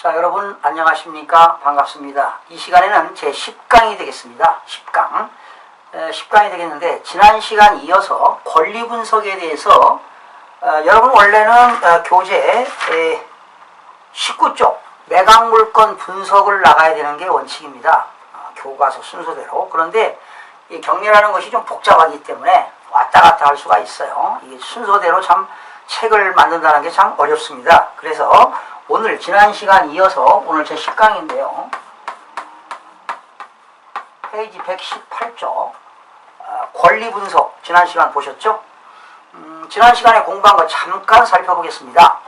자, 여러분 안녕하십니까? 반갑습니다. 이 시간에는 제 10강이 되겠습니다. 10강. 10강이 되겠는데, 지난 시간 이어서 권리 분석에 대해서 여러분 원래는 교재 19쪽 매각물건 분석을 나가야 되는 게 원칙입니다. 교과서 순서대로. 그런데 이 경매라는 것이 좀 복잡하기 때문에 왔다 갔다 할 수가 있어요. 이 순서대로 참 책을 만든다는 게 참 어렵습니다. 그래서 오늘 지난 시간 이어서 오늘 제 10강인데요. 페이지 118쪽 권리 분석 지난 시간 보셨죠? 지난 시간에 공부한 거 잠깐 살펴보겠습니다.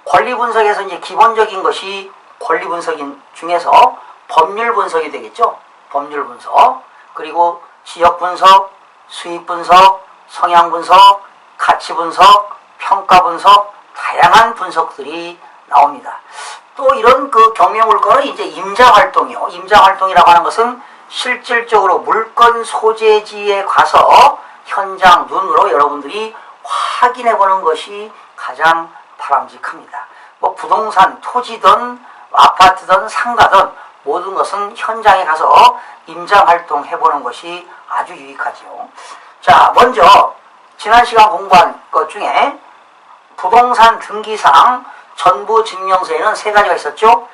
권리 분석에서 이제 기본적인 것이 권리 분석인 중에서 법률 분석이 되겠죠? 법률 분석. 그리고 지역 분석, 수익 분석, 성향 분석, 가치 분석, 평가 분석, 다양한 분석들이 나옵니다. 또 이런 그 경매 물건은 이제 임자 활동이요. 임자 활동이라고 하는 것은 실질적으로 물건 소재지에 가서 현장 눈으로 여러분들이 확인해 보는 것이 가장 바람직합니다. 뭐 부동산, 토지든 아파트든 상가든 모든 것은 현장에 가서 임자 활동 해보는 것이 아주 유익하죠. 자, 먼저 지난 시간 공부한 것 중에 부동산 등기상 전부증명서에는 세 가지가 있었죠.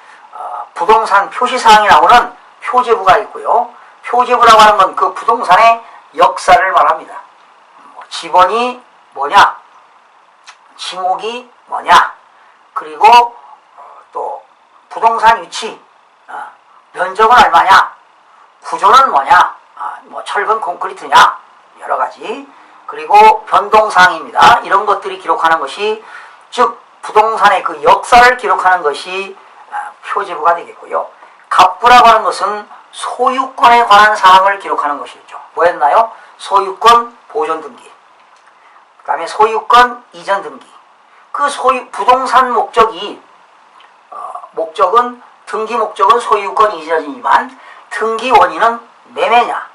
부동산 표시사항이 나오는 표제부가 있고요. 표제부라고 하는 건 그 부동산의 역사를 말합니다. 지번이 뭐냐, 징옥이 뭐냐, 그리고 또 부동산 위치, 면적은 얼마냐, 구조는 뭐냐, 뭐 철근 콘크리트냐, 여러 가지. 그리고 변동사항입니다. 이런 것들이 기록하는 것이, 즉 부동산의 그 역사를 기록하는 것이 표제부가 되겠고요. 갑부라고 하는 것은 소유권에 관한 사항을 기록하는 것이죠. 뭐였나요? 소유권 보존 등기, 그 다음에 소유권 이전 등기. 그 부동산 목적은 등기 목적은 소유권 이전이지만 등기 원인은 매매냐,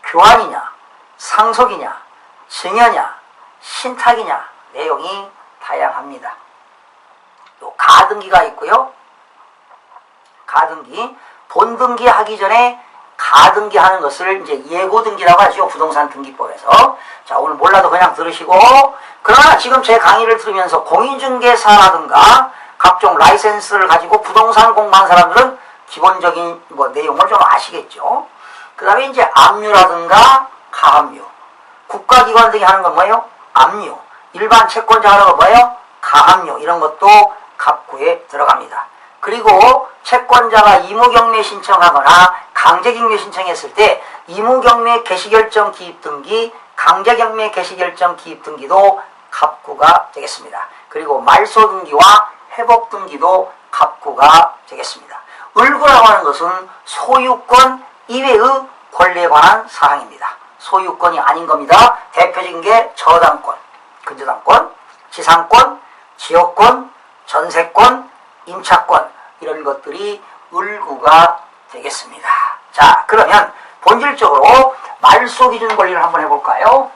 교환이냐, 상속이냐, 증여냐, 신탁이냐, 내용이 다양합니다. 또 가등기가 있고요. 가등기, 본등기 하기 전에 가등기 하는 것을 이제 예고등기라고 하죠. 부동산 등기법에서. 자, 오늘 몰라도 그냥 들으시고, 그러나 지금 제 강의를 들으면서 공인중개사라든가 각종 라이센스를 가지고 부동산 공부한 사람들은 기본적인 내용을 좀 아시겠죠. 그 다음에 이제 압류라든가 가압류. 국가기관 등이 하는 건 뭐예요? 압류. 일반 채권자 하는 건 뭐예요? 가압류. 이런 것도 갑구에 들어갑니다. 그리고 채권자가 의무경매 신청하거나 강제경매 신청했을 때 의무경매 개시결정 기입등기, 강제경매 개시결정 기입등기도 갑구가 되겠습니다. 그리고 말소등기와 회복등기도 갑구가 되겠습니다. 을구라고 하는 것은 소유권 이외의 권리에 관한 사항입니다. 소유권이 아닌 겁니다. 대표적인 게 저당권, 근저당권, 지상권, 지역권, 전세권, 임차권, 이런 것들이 을구가 되겠습니다. 자, 그러면 본질적으로 말소기준 권리를 한번 해볼까요?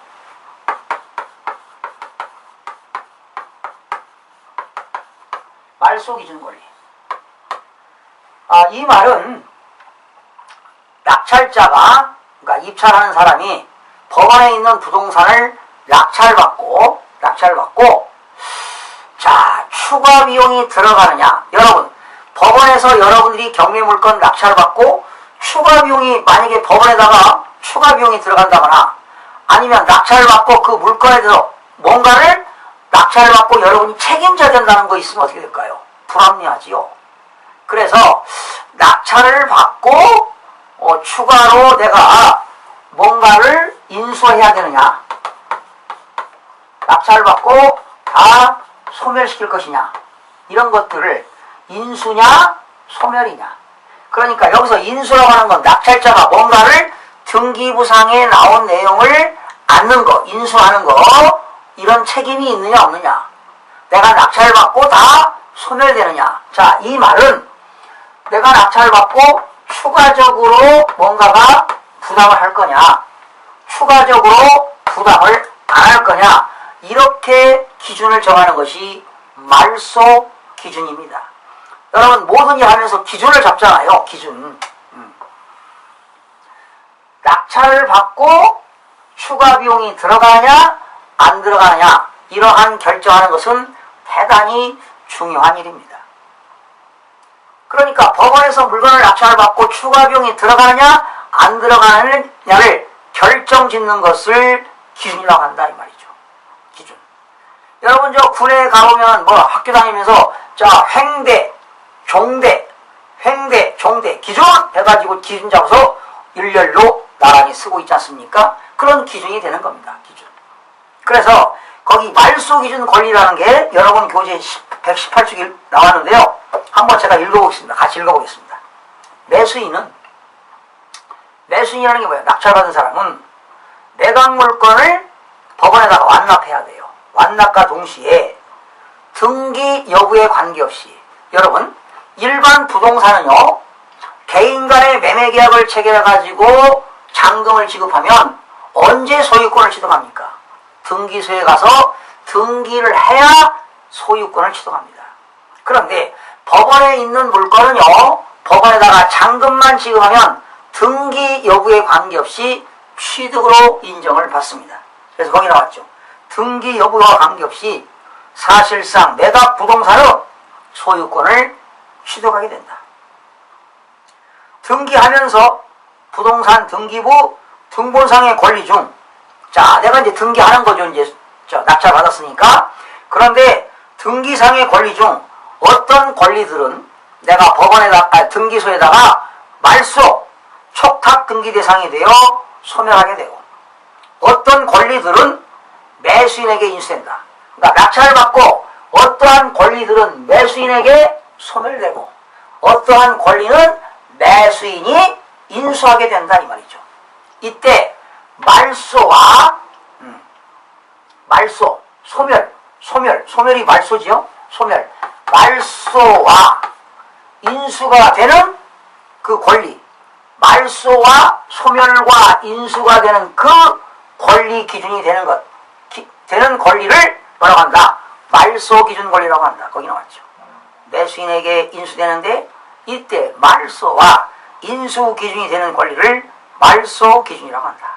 말소기준 권리. 이 말은 낙찰자가, 그러니까 입찰하는 사람이 법원에 있는 부동산을 낙찰받고, 자, 추가 비용이 들어가느냐. 여러분, 법원에서 여러분들이 경매물건 낙찰받고 추가 비용이, 만약에 법원에다가 추가 비용이 들어간다거나 아니면 낙찰받고 그 물건에 대해서 뭔가를 낙찰받고 여러분이 책임져야 된다는 거 있으면 어떻게 될까요? 불합리하지요. 그래서 낙찰을 받고 추가로 내가 뭔가를 인수해야 되느냐, 낙찰받고 다 소멸시킬 것이냐, 이런 것들을 인수냐 소멸이냐. 그러니까 여기서 인수라고 하는 건 낙찰자가 뭔가를 등기부상에 나온 내용을 않는 거, 인수하는 거, 이런 책임이 있느냐 없느냐, 내가 낙찰받고 다 소멸되느냐. 자, 이 말은 내가 낙찰받고 추가적으로 뭔가가 부담을 할 거냐, 추가적으로 부담을 안 할 거냐, 이렇게 기준을 정하는 것이 말소 기준입니다. 여러분 뭐든지 하면서 기준을 잡잖아요. 기준. 낙찰을 받고 추가 비용이 들어가느냐 안 들어가느냐 이러한 결정하는 것은 대단히 중요한 일입니다. 그러니까 법원에서 물건을 낙찰을 받고 추가 비용이 들어가느냐 안 들어가느냐를 결정짓는 것을 기준이라고 한다 이 말이죠. 기준. 여러분 저 군에 가보면 뭐 학교 다니면서 자 횡대, 종대, 횡대, 종대 기준 해가지고 기준 잡아서 일렬로 나란히 쓰고 있지 않습니까? 그런 기준이 되는 겁니다. 기준. 그래서 거기 말소 기준 권리라는 게 여러분 교재 118쪽에 나왔는데요. 한번 제가 읽어보겠습니다. 같이 읽어보겠습니다. 매수인이라는 게 뭐예요? 낙찰받은 사람은 매각 물건을 법원에다가 완납해야 돼요. 완납과 동시에 등기 여부에 관계없이 여러분 일반 부동산은요 개인 간의 매매 계약을 체결해가지고 잔금을 지급하면 언제 소유권을 취득합니까? 등기소에 가서 등기를 해야 소유권을 취득합니다. 그런데 법원에 있는 물건은요 법원에다가 잔금만 지급하면 등기 여부에 관계없이 취득으로 인정을 받습니다. 그래서 거기 나왔죠. 등기 여부와 관계없이 사실상 매각 부동산의 소유권을 취득하게 된다. 등기하면서 부동산 등기부 등본상의 권리 중, 자, 내가 이제 등기하는 거죠. 이제, 낙찰 받았으니까. 그런데 등기상의 권리 중 어떤 권리들은 내가 법원에다가, 등기소에다가 말소, 촉탁 등기 대상이 되어 소멸하게 되고, 어떤 권리들은 매수인에게 인수된다. 그러니까 낙찰을 받고 어떠한 권리들은 매수인에게 소멸되고, 어떠한 권리는 매수인이 인수하게 된다 이 말이죠. 이때 말소와 말소, 소멸이 말소지요. 소멸, 말소와 인수가 되는 그 권리, 말소와 소멸과 인수가 되는 그 권리 기준이 되는 것, 되는 권리를 뭐라고 한다? 말소 기준 권리라고 한다. 거기 나왔죠. 매수인에게 인수되는데 이때 말소와 인수 기준이 되는 권리를 말소 기준이라고 한다.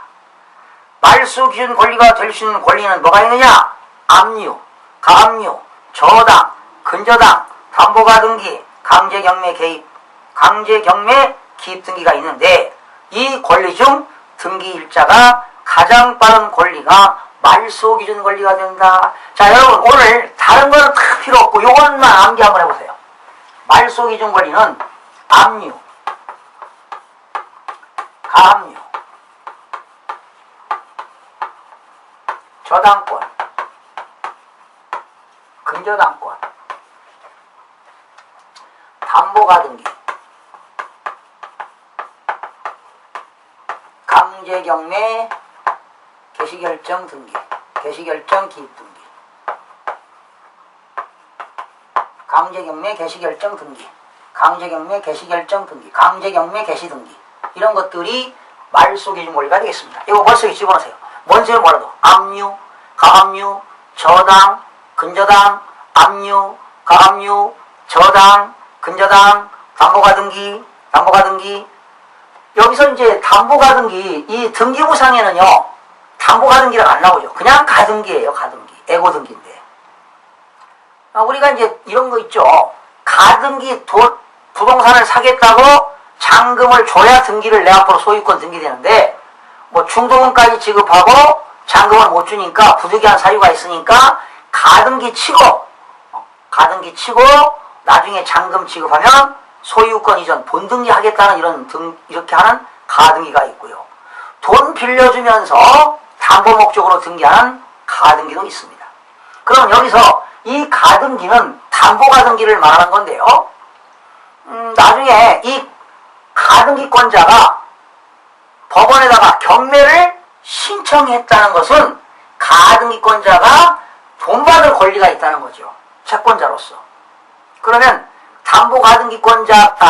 말소 기준 권리가 될 수 있는 권리는 뭐가 있느냐? 압류, 가압류, 저당, 근저당, 담보가 등기, 강제경매 개입, 강제경매 기입 등기가 있는데 이 권리 중 등기 일자가 가장 빠른 권리가 말소 기준 권리가 된다. 자, 여러분 오늘 다른 거는 다 필요 없고 요것만 암기 한번 해보세요. 말소 기준 권리는 압류, 가압류, 저당권, 근저당권, 담보가 등기, 강제경매 개시결정 등기, 개시결정 기입 등기, 강제경매 개시결정 등기, 강제경매 개시결정 등기, 강제경매 개시 등기 이런 것들이 말소 기준 권리가 되겠습니다. 이거 벌써 집어넣으세요. 먼저 뭐라도 압류, 가압류, 저당, 근저당, 압류, 가압류, 저당, 근저당, 담보가 등기, 담보가 등기. 여기서 이제 담보가 등기, 이 등기부상에는요 담보가 등기가 안 나오죠. 그냥 가등기예요. 가등기, 애고 등기인데. 우리가 이제 이런 거 있죠. 가등기 부동산을 사겠다고 잔금을 줘야 등기를 내 앞으로 소유권 등기되는데 뭐 중도금까지 지급하고 잔금을 못 주니까 부득이한 사유가 있으니까 가등기 치고 나중에 잔금 지급하면 소유권 이전 본등기 하겠다는 이렇게 하는 가등기가 있고요. 돈 빌려주면서 담보 목적으로 등기하는 가등기도 있습니다. 그럼 여기서 이 가등기는 담보가등기를 말하는 건데요. 나중에 이 가등기권자가 법원에다가 경매를 신청했다는 것은 가등기권자가 돈 받을 권리가 있다는 거죠. 채권자로서. 그러면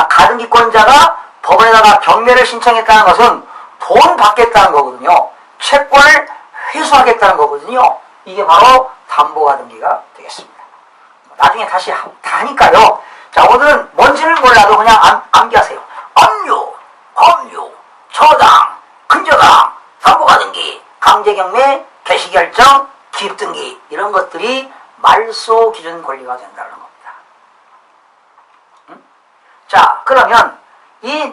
가등기권자가 법원에다가 경매를 신청했다는 것은 돈 받겠다는 거거든요. 채권을 회수하겠다는 거거든요. 이게 바로 담보가등기가 되겠습니다. 나중에 다시 다 하니까요. 자, 오늘은 뭔지를 몰라도 그냥 암기하세요. 압류, 법류, 처당, 근저당, 담보가등기, 강제경매, 개시결정, 기입등기 이런 것들이 말소 기준 권리가 된다는 겁니다. 자, 그러면 이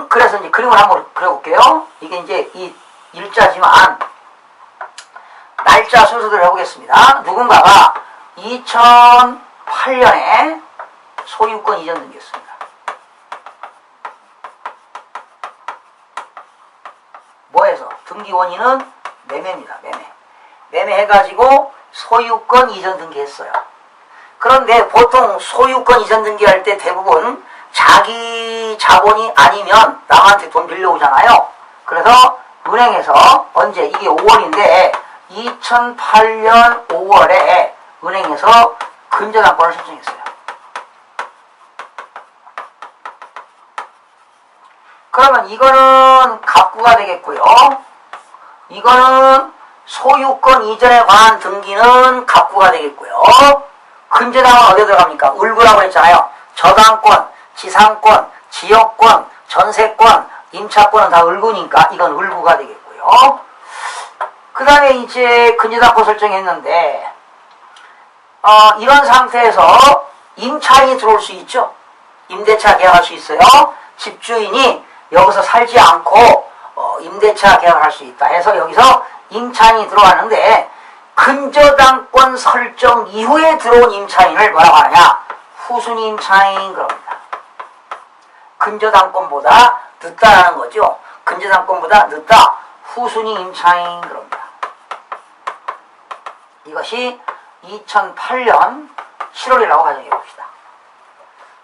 그래서 이제 그림을 한번 그려볼게요. 이게 이제 이 일자지만 날짜 순서대로 해보겠습니다. 누군가가 2008년에 소유권 이전 등기했습니다. 뭐해서? 등기 원인은 매매입니다. 매매해가지고 소유권 이전 등기했어요. 그런데 보통 소유권 이전 등기할 때 대부분 자기 자본이 아니면 남한테 돈 빌려오잖아요. 그래서 은행에서 언제? 이게 5월인데 2008년 5월에 은행에서 근저당권을 설정했어요. 그러면 이거는 갑구가 되겠고요. 이거는 소유권 이전에 관한 등기는 갑구가 되겠고요. 근저당은 어디에 들어갑니까? 을구라고 했잖아요. 저당권, 지상권, 지역권, 전세권, 임차권은 다 을구니까 이건 을구가 되겠고요. 그 다음에 이제 근저당권 설정했는데 이런 상태에서 임차인이 들어올 수 있죠. 임대차 계약할 수 있어요. 집주인이 여기서 살지 않고 임대차 계약을 할 수 있다 해서 여기서 임차인이 들어왔는데 근저당권 설정 이후에 들어온 임차인을 뭐라고 하느냐? 후순위 임차인 그럽니다. 근저당권보다 늦다라는 거죠. 근저당권보다 늦다. 후순위 임차인 그럽니다. 이것이 2008년 7월이라고 가정해 봅시다.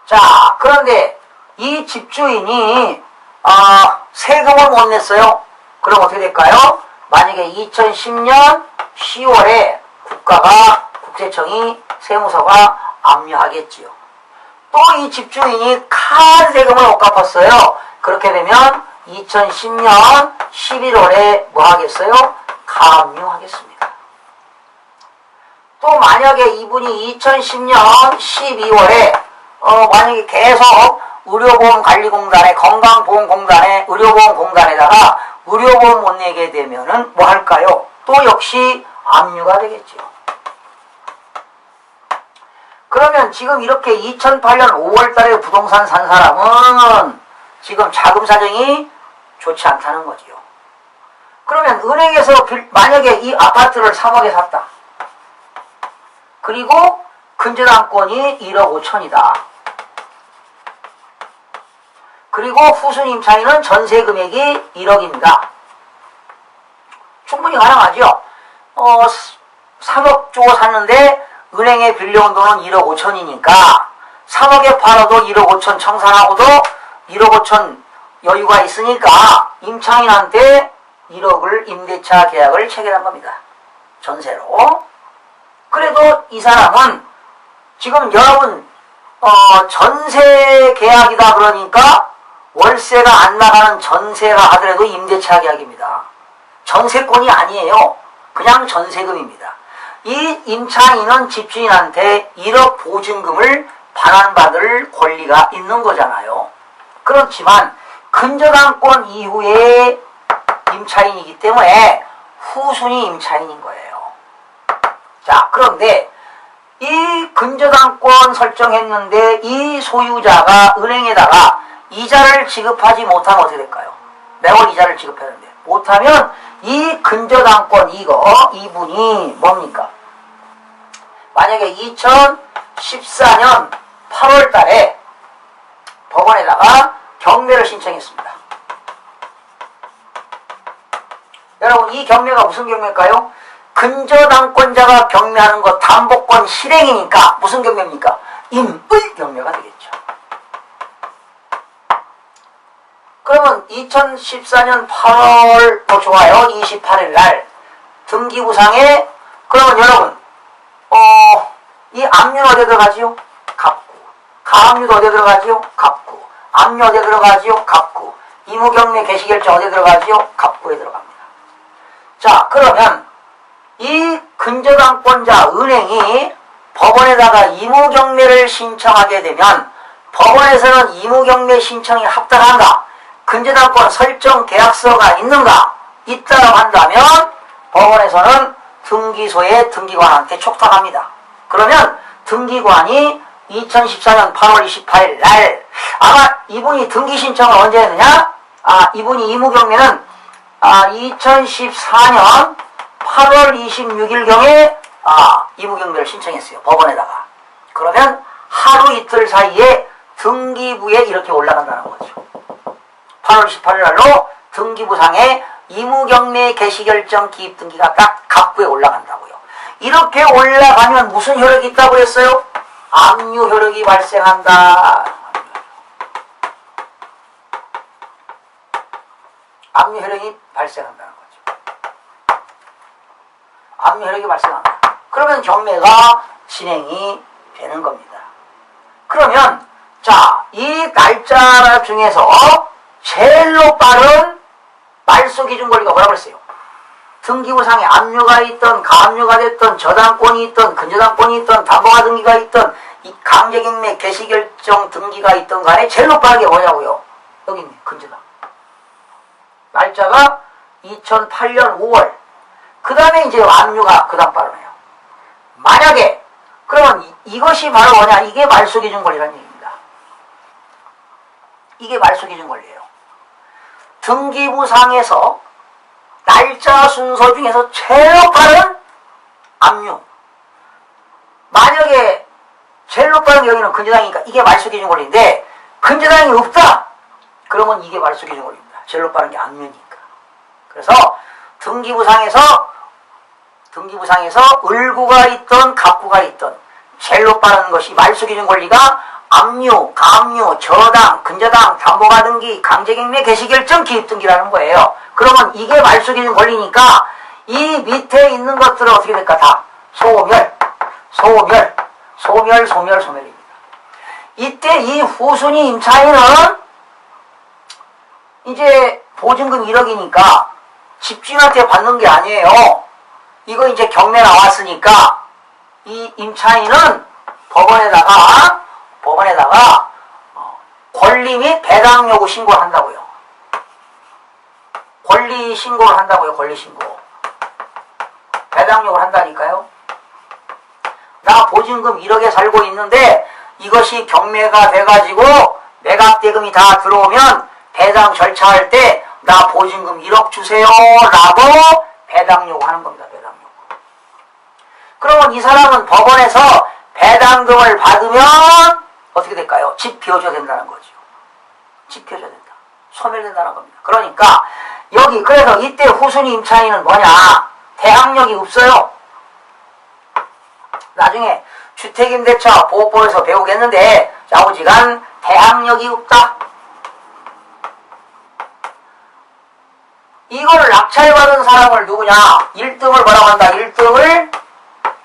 자, 그런데 이 집주인이 세금을 못 냈어요. 그럼 어떻게 될까요? 만약에 2010년 10월에 국세청이 세무서가 압류하겠지요. 또 이 집주인이 카드 세금을 못 갚았어요. 그렇게 되면 2010년 11월에 뭐 하겠어요? 가압류하겠습니다. 또 만약에 이분이 2010년 12월에 만약에 계속 의료보험관리공단에 건강보험공단에 의료보험공단에다가 의료보험 못 내게 되면은 뭐 할까요? 또 역시 압류가 되겠죠. 그러면 지금 이렇게 2008년 5월달에 부동산 산 사람은 지금 자금 사정이 좋지 않다는 거지요. 그러면 은행에서 만약에 이 아파트를 3억에 샀다. 그리고 근저당권이 1억 5천이다. 그리고 후순위 임차인은 전세 금액이 1억입니다. 충분히 가능하죠. 3억 주고 샀는데 은행에 빌려온 돈은 1억 5천이니까 3억에 팔아도 1억 5천 청산하고도 1억 5천 여유가 있으니까 임차인한테 1억을 임대차 계약을 체결한 겁니다. 전세로. 그래도 이 사람은 지금 여러분 전세 계약이다 그러니까 월세가 안 나가는 전세라 하더라도 임대차 계약입니다. 전세권이 아니에요. 그냥 전세금입니다. 이 임차인은 집주인한테 1억 보증금을 반환받을 권리가 있는 거잖아요. 그렇지만 근저당권 이후에 임차인이기 때문에 후순위 임차인인 거예요. 자, 그런데 이 근저당권 설정했는데 이 소유자가 은행에다가 이자를 지급하지 못하면 어떻게 될까요? 매월 이자를 지급해야 되는데 못하면 이 근저당권 이분이 뭡니까? 만약에 2014년 8월 달에 법원에다가 경매를 신청했습니다. 여러분 이 경매가 무슨 경매일까요? 근저당권자가 경매하는 거 담보권 실행이니까 무슨 경매입니까? 임의 경매가 되겠죠. 그러면 2014년 8월 좋아요. 28일 날 등기부상에 그러면 여러분 이 압류는 어디에 들어가지요? 갑구. 가압류도 어디에 들어가지요? 갑구. 압류 어디에 들어가지요? 갑구. 이무경매 개시결정 어디에 들어가지요? 갑구에 들어갑니다. 자, 그러면 이 근저당권자 은행이 법원에다가 이무경매를 신청하게 되면 법원에서는 임무경매 신청이 합당한가, 근저당권 설정 계약서가 있는가, 있다고 한다면 법원에서는 등기소의 등기관한테 촉탁합니다. 그러면 등기관이 2014년 8월 28일 날, 아마 이분이 등기 신청을 언제 했느냐? 이분이 임무경매는 2014년 8월 26일경에 임무경매를 신청했어요. 법원에다가. 그러면 하루 이틀 사이에 등기부에 이렇게 올라간다는 거죠. 8월 18일 날로 등기부상에 임무경매 개시결정 기입등기가 딱 갑부에 올라간다고요. 이렇게 올라가면 무슨 효력이 있다고 했어요? 압류 효력이 발생한다. 압류 효력이 발생한다는 거죠. 압류 효력이 발생한다. 그러면 경매가 진행이 되는 겁니다. 그러면 자, 이 날짜 중에서 제일로 빠른 말소 기준 권리가 뭐라고 그랬어요? 등기부상에 압류가 있던, 가압류가 됐던, 저당권이 있던, 근저당권이 있던, 담보가 등기가 있던, 이 강제경매 개시결정 등기가 있던 간에 제일로 빠른 게 뭐냐고요? 여기 있네, 근저당. 날짜가 2008년 5월. 그 다음에 이제 압류가 그 다음 빠르네요. 만약에, 그러면 이것이 바로 뭐냐? 이게 말소 기준 권리라는 얘기입니다. 이게 말소 기준 권리예요. 등기부상에서 날짜 순서 중에서 제일 빠른 압류. 만약에 제일 빠른 여기는 근저당이니까 이게 말소 기준 권리인데 근저당이 없다. 그러면 이게 말소 기준 권리입니다. 제일 빠른 게 압류니까. 그래서 등기부상에서 을구가 있던 갑구가 있던 제일 빠른 것이 말소 기준 권리가 압류, 가압류, 저당, 근저당, 담보가 등기, 강제경매 개시결정 기입등기라는 거예요. 그러면 이게 말소 기준 권리니까 이 밑에 있는 것들은 어떻게 될까? 다 소멸입니다. 이때 이 후순위 임차인은 이제 보증금 1억이니까 집주인한테 받는 게 아니에요. 이거 이제 경매 나왔으니까 이 임차인은 법원에다가 권리 및 배당 요구 신고를 한다고요. 권리 신고를 한다고요. 권리 신고. 배당 요구를 한다니까요. 나 보증금 1억에 살고 있는데 이것이 경매가 돼가지고 매각대금이 다 들어오면 배당 절차할 때 나 보증금 1억 주세요 라고 배당 요구하는 겁니다. 배당 요구. 그러면 이 사람은 법원에서 배당금을 받으면 어떻게 될까요? 집 비워줘야 된다는 거죠. 집 비워줘야 된다. 소멸된다는 겁니다. 그러니까 여기 그래서 이때 후순위 임차인은 뭐냐? 대항력이 없어요. 나중에 주택임대차 보호법에서 배우겠는데 좌우지간 대항력이 없다. 이거를 낙찰받은 사람을 누구냐? 1등을 뭐라고 한다? 1등을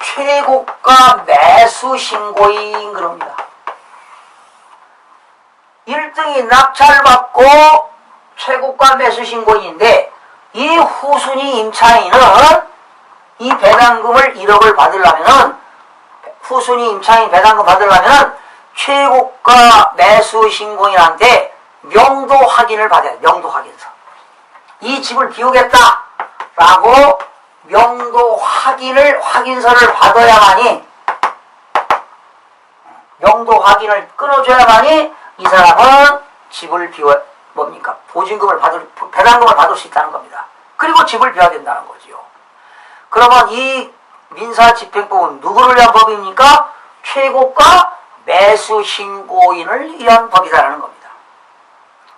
최고가 매수신고인 그럽니다. 1등이 낙찰받고 최고가 매수신고인인데 이 후순위 임차인은 이 배당금을 1억을 받으려면은 후순위 임차인 배당금 받으려면은 최고가 매수신고인한테 명도 확인을 받아야 돼요. 명도 확인서. 이 집을 비우겠다 라고 명도 확인서를 받아야만이 명도 확인을 끊어줘야만이 이 사람은 집을 뭡니까? 배당금을 받을 수 있다는 겁니다. 그리고 집을 비워야 된다는 거지요. 그러면 이 민사집행법은 누구를 위한 법입니까? 최고가 매수신고인을 위한 법이다라는 겁니다.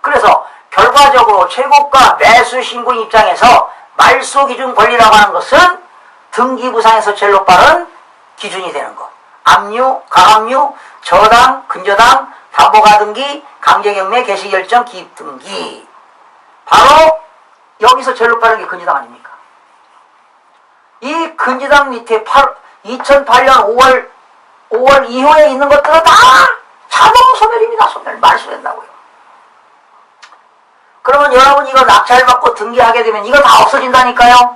그래서 결과적으로 최고가 매수신고인 입장에서 말소기준 권리라고 하는 것은 등기부상에서 제일 빠른 기준이 되는 것. 압류, 가압류, 저당, 근저당, 담보가 등기, 강제경매, 개시결정, 기입등기. 바로 여기서 제일 빠른 게 근저당 아닙니까? 이 근저당 밑에 2008년 5월 이후에 있는 것들은 다 자동 소멸입니다. 소멸, 말소된다고요. 그러면 여러분 이거 낙찰받고 등기하게 되면 이거 다 없어진다니까요.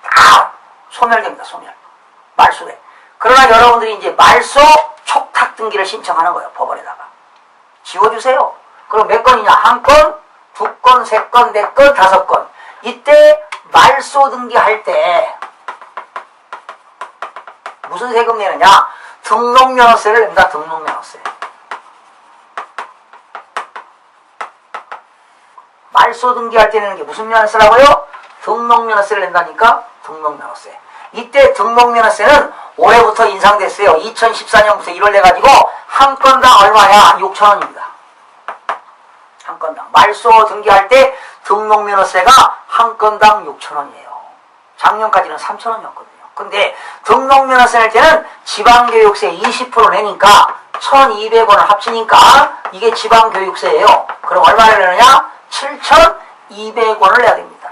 다 소멸됩니다. 소멸. 말소돼. 그러나 여러분들이 이제 말소 촉탁 등기를 신청하는 거예요. 법원에다가. 지워주세요. 그럼 몇 건이냐? 한 건, 두 건, 세 건, 네 건, 다섯 건. 이때 말소 등기할 때 무슨 세금 내느냐? 등록면허세를 냅니다. 등록면허세. 말소 등기할 때 내는 게 무슨 면허세라고요? 등록면허세를 낸다니까 등록면허세. 이때 등록면허세는 올해부터 인상됐어요. 2014년부터 1월 돼가지고 한 건당 얼마냐? 6,000원입니다. 한 건당. 말소 등기할 때 등록면허세가 한 건당 6,000원이에요. 작년까지는 3,000원이었거든요. 근데 등록면허세 낼 때는 지방교육세 20% 내니까 1,200원을 합치니까 이게 지방교육세예요. 그럼 얼마를 내느냐? 7,200원을 내야 됩니다.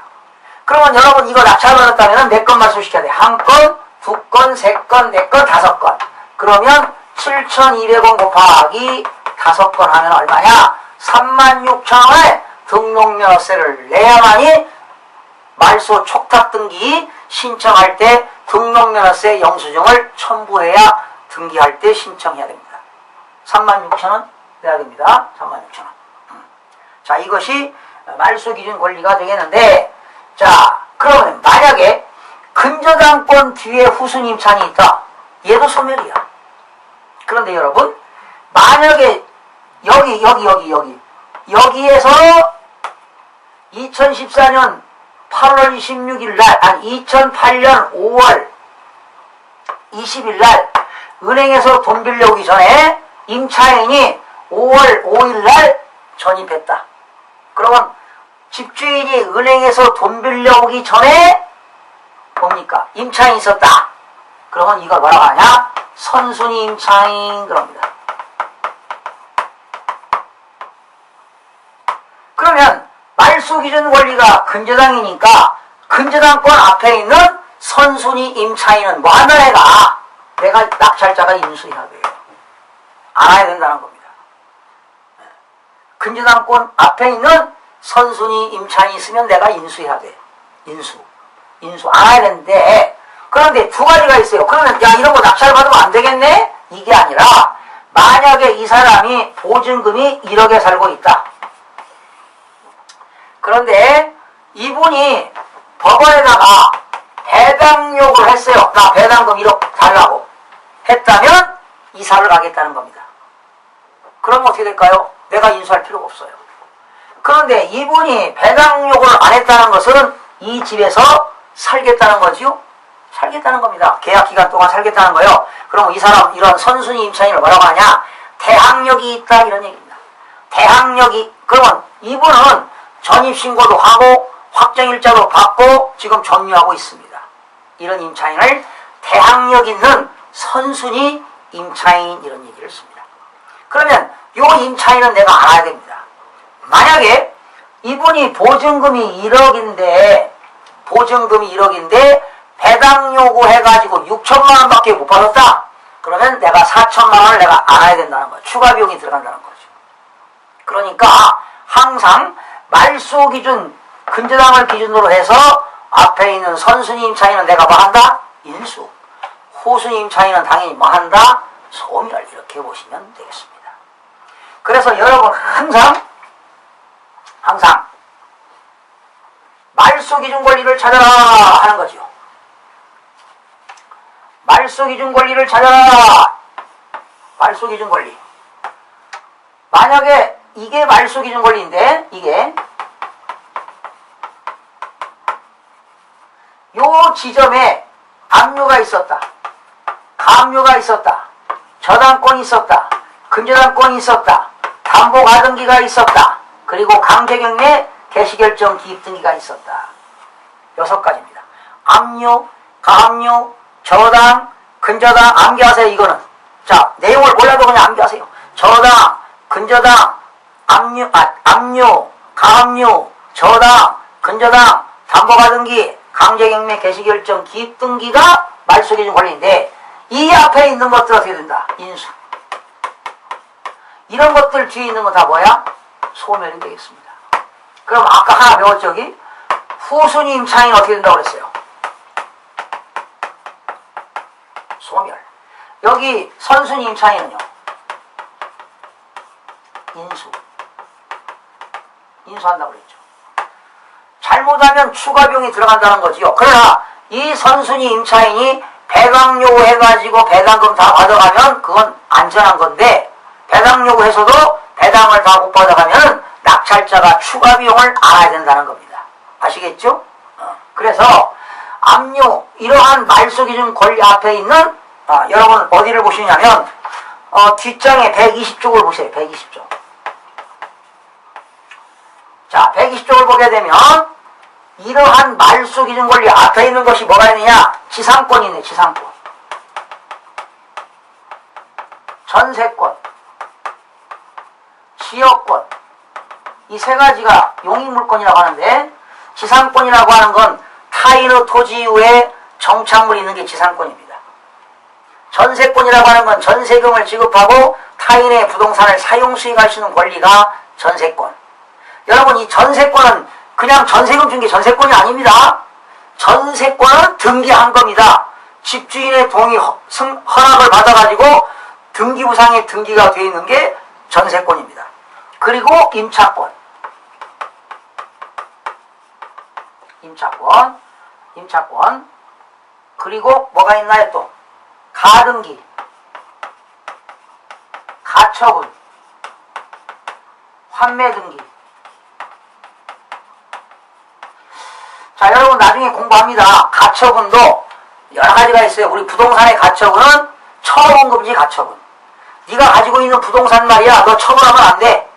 그러면 여러분 이거 낙찰받았다면 몇 건 말소시켜야 돼? 한 건, 두 건, 세 건, 네 건, 다섯 건. 그러면 7,200원 곱하기 다섯 건 하면 얼마냐? 36,000원에 등록면허세를 내야만이 말소 촉탁 등기 신청할 때 등록면허세 영수증을 첨부해야 등기할 때 신청해야 됩니다. 36,000원 내야 됩니다. 36,000원. 자, 이것이 말소 기준 권리가 되겠는데, 자, 그러면 만약에 근저당권 뒤에 후순임차인이 있다. 얘도 소멸이야. 그런데 여러분, 만약에 여기에서 2014년 8월 26일 날, 아니 2008년 5월 20일 날 은행에서 돈 빌려오기 전에 임차인이 5월 5일 날 전입했다. 그러면 집주인이 은행에서 돈 빌려오기 전에 뭡니까? 임차인이 있었다. 그러면 이걸 뭐라고 하냐? 선순위 임차인 그럽니다. 그러면 말소 기준 권리가 근저당이니까 근저당권 앞에 있는 선순위 임차인은 뭐 한다 내가 낙찰자가 인수해야 돼요. 알아야 된다는 겁니다. 근저당권 앞에 있는 선순위 임차인이 있으면 내가 인수해야 돼. 인수 알아야 되는데, 그런데 두 가지가 있어요. 그러면 야 이런 거 낙찰 받으면 안 되겠네? 이게 아니라 만약에 이 사람이 보증금이 1억에 살고 있다. 그런데 이분이 법원에다가 배당 요구를 했어요. 나 배당금 1억 달라고 했다면 이사를 가겠다는 겁니다. 그러면 어떻게 될까요? 내가 인수할 필요가 없어요. 그런데 이분이 배당 요구를 안 했다는 것은 이 집에서 살겠다는 거지요? 살겠다는 겁니다. 계약 기간 동안 살겠다는 거요. 그럼 이 사람 이런 선순위 임차인을 뭐라고 하냐? 대항력이 있다 이런 얘기입니다. 대항력이, 그러면 이분은 전입신고도 하고 확정일자도 받고 지금 점유하고 있습니다. 이런 임차인을 대항력 있는 선순위 임차인 이런 얘기를 씁니다. 그러면 이 임차인은 내가 알아야 됩니다. 만약에 이분이 보증금이 1억인데 배당 요구해가지고 6천만 원밖에 못 받았다. 그러면 내가 4천만 원을 내가 알아야 된다는 거예요. 추가 비용이 들어간다는 거죠. 그러니까 항상 말소 기준, 근저당을 기준으로 해서 앞에 있는 선순위 임차인은 내가 뭐 한다? 인수. 후순위 임차인은 당연히 뭐 한다? 소멸. 이렇게 보시면 되겠습니다. 그래서 여러분 항상 말소 기준 권리를 찾아라 하는 거죠. 말소 기준 권리를 찾아라. 말소 기준 권리. 만약에 이게 말소 기준 권리인데 이게 요 지점에 압류가 있었다. 가압류가 있었다. 저당권이 있었다. 근저당권이 있었다. 담보가등기가 있었다. 그리고 강제경매 개시결정 기입등기가 있었다. 6가지입니다. 압류, 가압류, 저당, 근저당 암기하세요. 이거는. 자, 내용을 몰라도 그냥 암기하세요. 저당, 근저당, 압류, 가압류, 저당, 근저당, 담보가등기, 강제경매 개시결정 기입등기가 말소기준 권리인데 이 앞에 있는 것들 어떻게 된다? 인수. 이런 것들 뒤에 있는 거 다 뭐야? 소멸이 되겠습니다. 그럼 아까 하나 배웠죠? 여기 후순위 임차인 어떻게 된다고 그랬어요? 소멸. 여기 선순위 임차인은요? 인수한다고 그랬죠. 잘못하면 추가비용이 들어간다는 거지요. 그러나 이 선순위 임차인이 배당 요구해가지고 배당금 다 받아가면 그건 안전한 건데, 배당 요구해서도 배당을 다 못 받아가면 낙찰자가 추가비용을 알아야 된다는 겁니다. 아시겠죠? 그래서 압류, 이러한 말소기준 권리 앞에 있는, 여러분 어디를 보시냐면 뒷장에 120쪽을 보세요. 120쪽. 자, 120쪽을 보게 되면 이러한 말소기준 권리 앞에 있는 것이 뭐가 있느냐? 지상권이네. 지상권, 전세권, 지역권, 이 세 가지가 용익물권이라고 하는데, 지상권이라고 하는 건 타인의 토지 위에 정착물이 있는 게 지상권입니다. 전세권이라고 하는 건 전세금을 지급하고 타인의 부동산을 사용 수익할 수 있는 권리가 전세권. 여러분, 이 전세권은 그냥 전세금 준 게 전세권이 아닙니다. 전세권은 등기한 겁니다. 집주인의 동의, 허락을 받아가지고 등기부상에 등기가 되어 있는 게 전세권입니다. 그리고 임차권. 그리고 뭐가 있나요 또? 가등기, 가처분, 환매등기. 자, 여러분 나중에 공부합니다. 가처분도 여러 가지가 있어요. 우리 부동산의 가처분은 처분금지 가처분. 네가 가지고 있는 부동산 말이야, 너 처분하면 안 돼.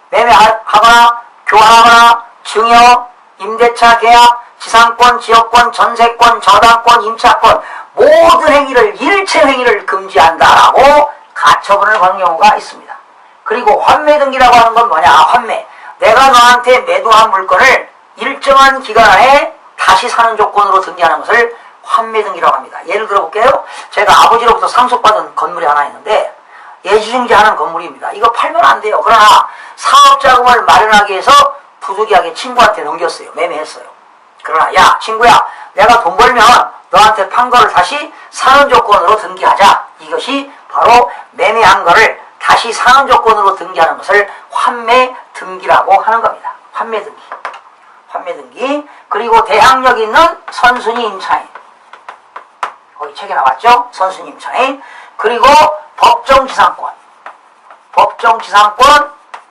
매매하거나 교환하거나 증여, 임대차 계약, 지상권, 지역권, 전세권, 저당권, 임차권 모든 행위를, 일체 행위를 금지한다라고 가처분을 거는 경우가 있습니다. 그리고 환매등기라고 하는 건 뭐냐? 환매. 내가 너한테 매도한 물건을 일정한 기간 안에 다시 사는 조건으로 등기하는 것을 환매등기라고 합니다. 예를 들어 볼게요. 제가 아버지로부터 상속받은 건물이 하나 있는데 예지중지하는 건물입니다. 이거 팔면 안 돼요. 그러나 사업자금을 마련하기 위해서 부득이하게 친구한테 넘겼어요. 매매했어요. 그러나 야 친구야, 내가 돈 벌면 너한테 판 거를 다시 사는 조건으로 등기하자. 이것이 바로 매매한 거를 다시 사는 조건으로 등기하는 것을 환매등기라고 하는 겁니다. 환매등기. 그리고 대항력 있는 선순위 임차인. 거기 책에 나왔죠? 선순위 임차인. 그리고 법정지상권,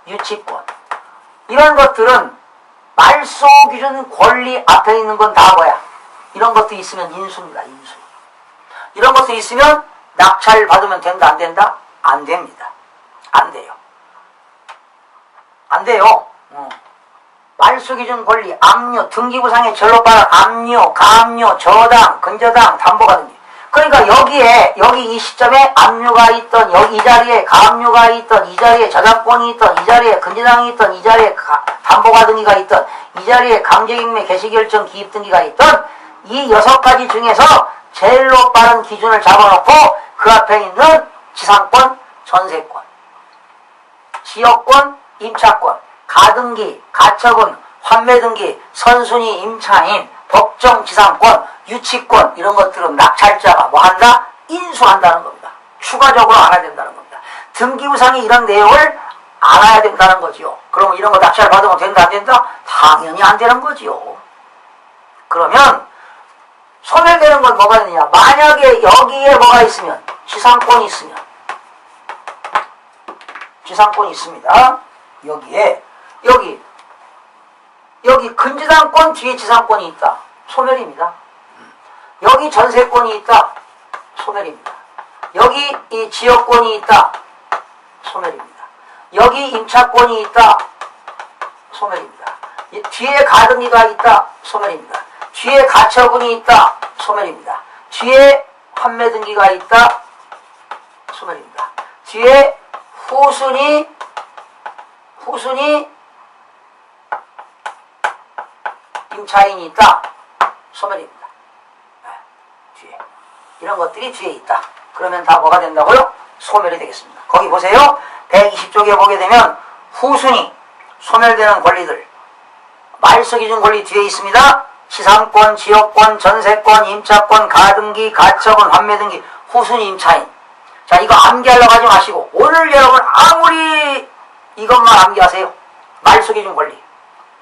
유치권. 이런 것들은 말소기준 권리 앞에 있는 건 다 뭐야? 이런 것도 있으면 인수입니다. 인수. 이런 것도 있으면 낙찰 받으면 된다, 안 된다? 안 됩니다. 안 돼요. 말소기준 권리, 압류, 등기부상의 절로바른 압류, 가압류, 저당, 근저당, 담보가 등기. 그러니까 여기 이 시점에 압류가 있던, 여기 이 자리에 가압류가 있던, 이 자리에 저당권이 있던, 이 자리에 근저당이 있던, 이 자리에 담보가 등기가 있던, 이 자리에 강제경매 개시결정 기입등기가 있던 이 6가지 중에서 제일 높은 기준을 잡아놓고 그 앞에 있는 지상권, 전세권, 지역권, 임차권, 가등기, 가처분, 환매등기, 선순위 임차인, 법정지상권, 유치권, 이런 것들은 낙찰자가 뭐 한다? 인수한다는 겁니다. 추가적으로 알아야 된다는 겁니다. 등기부상이 이런 내용을 알아야 된다는 거지요. 그러면 이런 거 낙찰 받으면 된다, 안 된다? 당연히 안 되는 거지요. 그러면 소멸되는 건 뭐가 있느냐? 만약에 여기에 뭐가 있으면, 지상권이 있습니다. 여기에, 여기 근저당권 뒤에 지상권이 있다. 소멸입니다. 여기 전세권이 있다. 소멸입니다. 여기 이 지역권이 있다. 소멸입니다. 여기 임차권이 있다. 소멸입니다. 뒤에 가등기가 있다. 소멸입니다. 뒤에 가처분이 있다. 소멸입니다. 뒤에 환매등기가 있다. 소멸입니다. 뒤에 후순위 임차인이 있다. 소멸입니다. 뒤에. 이런 것들이 뒤에 있다. 그러면 다 뭐가 된다고요? 소멸이 되겠습니다. 거기 보세요. 120쪽에 보게 되면 후순위 소멸되는 권리들, 말소기준 권리 뒤에 있습니다. 지상권, 지역권, 전세권, 임차권, 가등기, 가처분, 환매등기, 후순위 임차인. 자, 이거 암기하려고 하지 마시고 오늘 여러분 아무리 이것만 암기하세요. 말소기준 권리.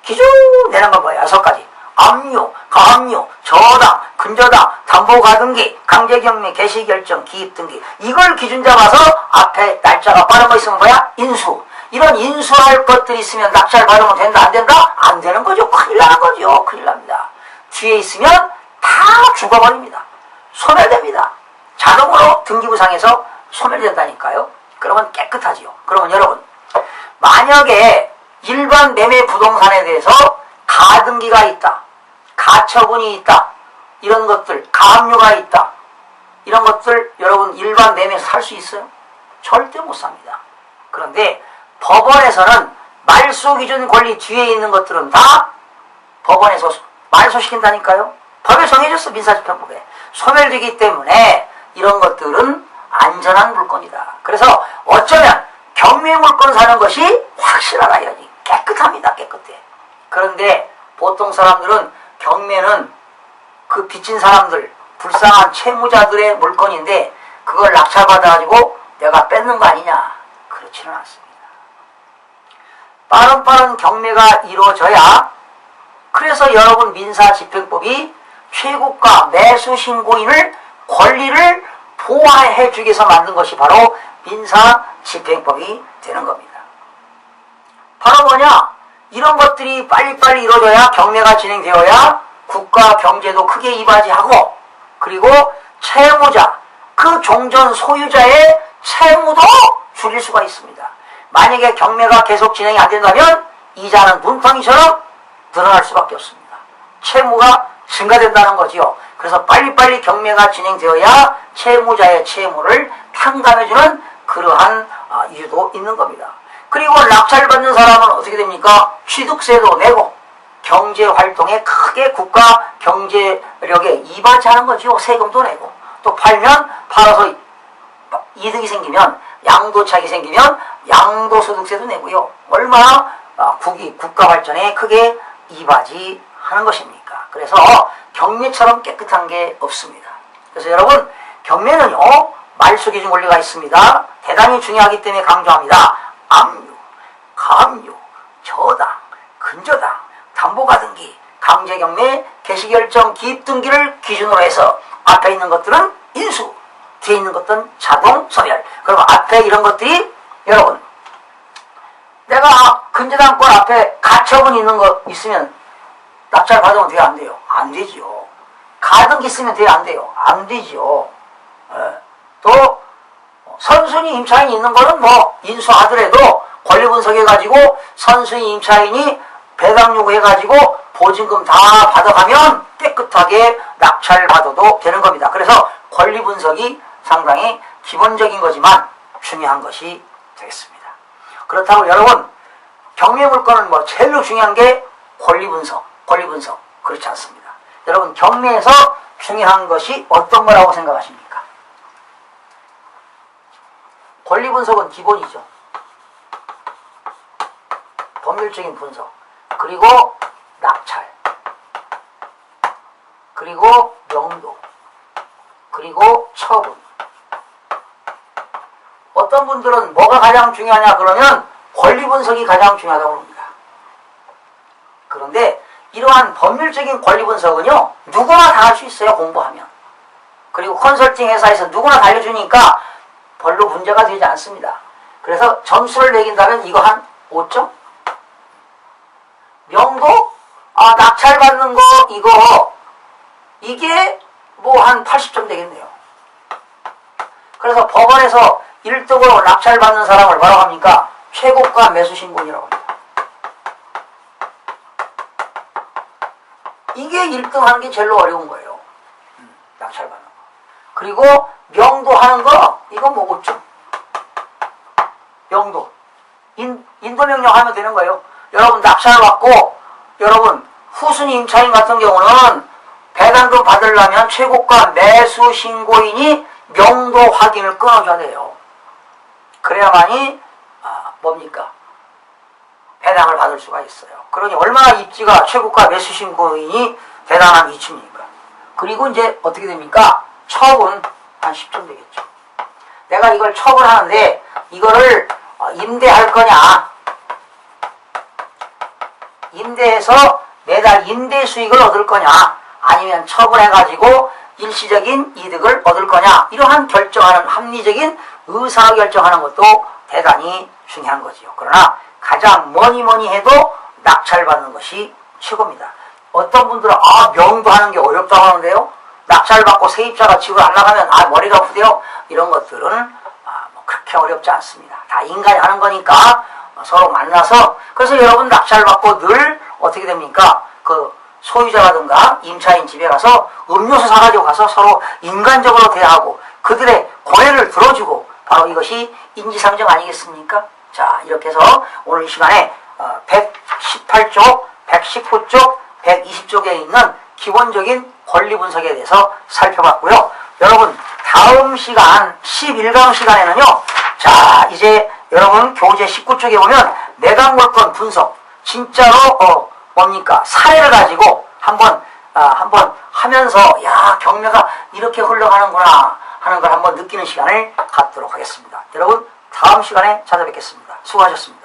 기준 내는 건 뭐야? 6가지. 압류, 가압류, 저당, 근저당, 담보가등기, 강제경매, 개시결정, 기입등기. 이걸 기준 잡아서 앞에 날짜가 빠른 거 있으면 뭐야? 인수. 이런 인수할 것들이 있으면 낙찰 받으면 된다, 안 된다? 안 되는 거죠. 큰일 나는 거죠. 큰일 납니다. 뒤에 있으면 다 죽어버립니다. 소멸됩니다. 자동으로 등기부상에서 소멸된다니까요. 그러면 깨끗하지요. 그러면 여러분, 만약에 일반 매매 부동산에 대해서 가등기가 있다, 가처분이 있다, 이런 것들, 가압류가 있다, 이런 것들 여러분 일반 매매에서 살 수 있어요? 절대 못 삽니다. 그런데 법원에서는 말소기준 권리 뒤에 있는 것들은 다 법원에서 말소시킨다니까요. 법에 정해졌어. 민사집행법에. 소멸되기 때문에 이런 것들은 안전한 물건이다. 그래서 어쩌면 경매 물건 사는 것이 확실하다 이러니 깨끗합니다. 깨끗해. 그런데 보통 사람들은 경매는 그 빚진 사람들, 불쌍한 채무자들의 물건인데 그걸 낙찰받아가지고 내가 뺏는 거 아니냐. 그렇지는 않습니다. 빠른 경매가 이루어져야, 그래서 여러분 민사집행법이 최고가 매수신고인을 권리를 보호해 주기 위해서 만든 것이 바로 민사집행법이 되는 겁니다. 바로 뭐냐? 이런 것들이 빨리빨리 이루어져야 경매가 진행되어야 국가 경제도 크게 이바지하고, 그리고 채무자, 그 종전 소유자의 채무도 줄일 수가 있습니다. 만약에 경매가 계속 진행이 안 된다면 이자는 눈덩이처럼 늘어날 수밖에 없습니다. 채무가 증가된다는 거지요. 그래서 빨리빨리 경매가 진행되어야 채무자의 채무를 탕감해주는 그러한 이유도 있는 겁니다. 그리고 낙찰받는 사람은 어떻게 됩니까? 취득세도 내고 경제활동에 크게 국가 경제력에 이바지하는 거죠. 세금도 내고, 또 팔아서 이득이 생기면, 양도차익이 생기면 양도소득세도 내고요. 얼마나 국가 발전에 크게 이바지하는 것입니까? 그래서 경매처럼 깨끗한 게 없습니다. 그래서 여러분, 경매는요, 말소기준 권리가 있습니다. 대단히 중요하기 때문에 강조합니다. 압류, 가압류, 저당, 근저당, 담보가등기, 강제경매, 개시결정, 기입등기를 기준으로 해서 앞에 있는 것들은 인수, 뒤에 있는 것들은 자동 소멸. 그럼 앞에 이런 것들이, 여러분, 내가 근저당권 앞에 가처분 있는 거 있으면 낙찰 받으면 돼요, 안 돼요? 안 되지요. 가등기 있으면 돼요, 안 돼요? 안 되지요. 또 선순위 임차인이 있는 거는 뭐 인수하더라도 권리분석해가지고 선순위 임차인이 배당 요구해가지고 보증금 다 받아가면 깨끗하게 낙찰 받아도 되는 겁니다. 그래서 권리분석이 상당히 기본적인 거지만 중요한 것이 되겠습니다. 그렇다고 여러분, 경매물건은 뭐 제일 중요한 게 권리분석. 그렇지 않습니다. 여러분, 경매에서 중요한 것이 어떤 거라고 생각하십니까? 권리분석은 기본이죠. 법률적인 분석, 그리고 낙찰, 그리고 명도, 그리고 처분. 어떤 분들은 뭐가 가장 중요하냐 그러면 권리분석이 가장 중요하다고 합니다. 그런데 이러한 법률적인 권리분석은요, 누구나 다 할 수 있어요, 공부하면. 그리고 컨설팅 회사에서 누구나 다 알려주니까 별로 문제가 되지 않습니다. 그래서 점수를 매긴다면 이거 한 5점? 명도? 낙찰받는 거 이게 뭐 한 80점 되겠네요. 그래서 법원에서 1등으로 낙찰받는 사람을 뭐라고 합니까? 최고가 매수신고인이라고 합니다. 이게 1등 하는 게 제일 어려운 거예요. 낙찰받는 거. 그리고 명도 하는 거, 이거 뭐 5점. 명도. 인도명령 하면 되는 거예요. 여러분 낙찰 받고, 여러분 후순위 임차인 같은 경우는 배당금 받으려면 최고가 매수신고인이 명도 확인을 끊어줘야 돼요. 그래야만이 뭡니까? 배당을 받을 수가 있어요. 그러니 얼마나 입지가 최고가 매수신고인이 대단한 이치입니까? 그리고 이제 어떻게 됩니까? 처분 한 10점 되겠죠. 내가 이걸 처분하는데 이거를 임대할 거냐 임대해서 매달 임대 수익을 얻을 거냐, 아니면 처분해가지고 일시적인 이득을 얻을 거냐, 이러한 결정하는 합리적인 의사결정하는 것도 대단히 중요한 거지요. 그러나 가장 뭐니 해도 낙찰받는 것이 최고입니다. 어떤 분들은 명도하는 게 어렵다고 하는데요, 낙찰받고 세입자가 집을 안 나가면 머리가 아프대요. 이런 것들은 뭐 그렇게 어렵지 않습니다. 다 인간이 하는 거니까 서로 만나서, 그래서 여러분 낙찰받고 늘 어떻게 됩니까? 그 소유자라든가 임차인 집에 가서 음료수 사가지고 가서 서로 인간적으로 대하고 그들의 고뇌를 들어주고, 바로 이것이 인지상정 아니겠습니까? 자, 이렇게 해서 오늘 이 시간에 118쪽, 119쪽, 120쪽에 있는 기본적인 권리 분석에 대해서 살펴봤고요. 여러분, 다음 시간 11강 시간에는요, 자, 이제 여러분 교재 19쪽에 보면 매각물건 분석, 진짜로 뭡니까? 사례를 가지고 한번 하면서, 야, 경매가 이렇게 흘러가는구나 하는 걸 한번 느끼는 시간을 갖도록 하겠습니다. 여러분, 다음 시간에 찾아뵙겠습니다. 수고하셨습니다.